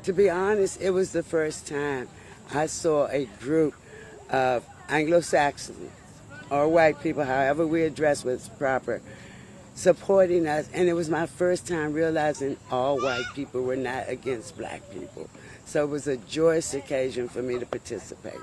To be honest, it was the first time I saw a group of Anglo-Saxons or white people, however we address what's proper, supporting us. And it was my first time realizing all white people were not against black people. So it was a joyous occasion for me to participate.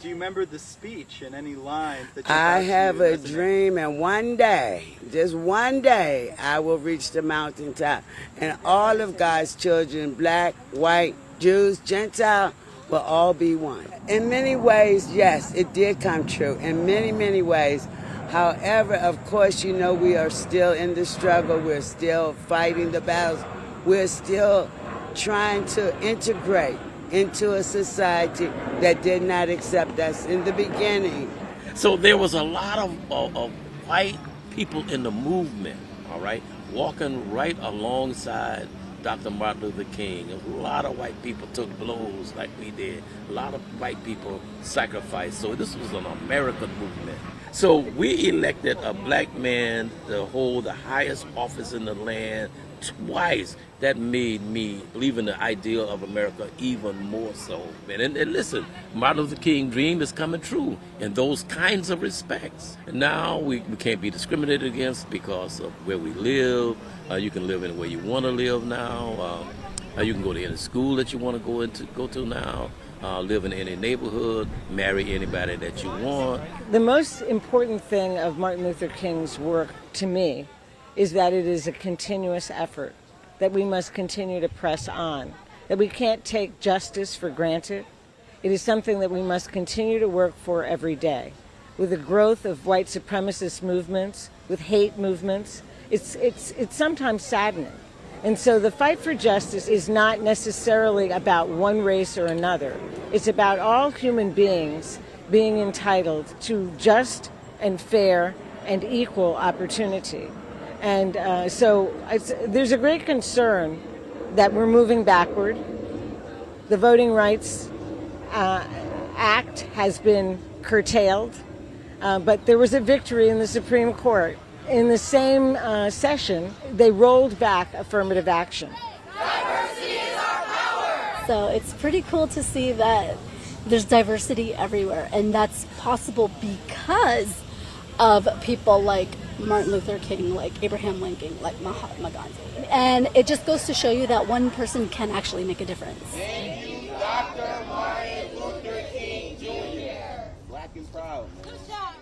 Do you remember the speech and any lines that I have a dream, and one day, just one day, I will reach the mountaintop. And all of God's children, black, white, Jews, Gentile, will all be one. In many ways, yes, it did come true. In many, many ways. However, of course, you know, we are still in the struggle. We're still fighting the battles. We're still trying to integrate into a society that did not accept us in the beginning. So there was a lot of white people in the movement, all right, walking right alongside Dr. Martin Luther King. A lot of white people took blows like we did. A lot of white people sacrificed. So this was an American movement. So we elected a black man to hold the highest office in the land twice. That made me believe in the ideal of America even more so. And listen, Martin Luther King's dream is coming true in those kinds of respects. And now we can't be discriminated against because of where we live. You can live anywhere you want to live now. You can go to any school that you want to go to now. Live in any neighborhood, marry anybody that you want. The most important thing of Martin Luther King's work to me is that it is a continuous effort, that we must continue to press on, that we can't take justice for granted. It is something that we must continue to work for every day. With the growth of white supremacist movements, with hate movements, it's sometimes saddening. And so the fight for justice is not necessarily about one race or another. It's about all human beings being entitled to just and fair and equal opportunity. And so there's a great concern that we're moving backward. The Voting Rights Act has been curtailed, but there was a victory in the Supreme Court. In the same session, they rolled back affirmative action. Diversity is our power! So it's pretty cool to see that there's diversity everywhere, and that's possible because of people like Martin Luther King, like Abraham Lincoln, like Mahatma Gandhi. And it just goes to show you that one person can actually make a difference. Thank you, Dr. Martin Luther King Jr. Black and proud. Good job.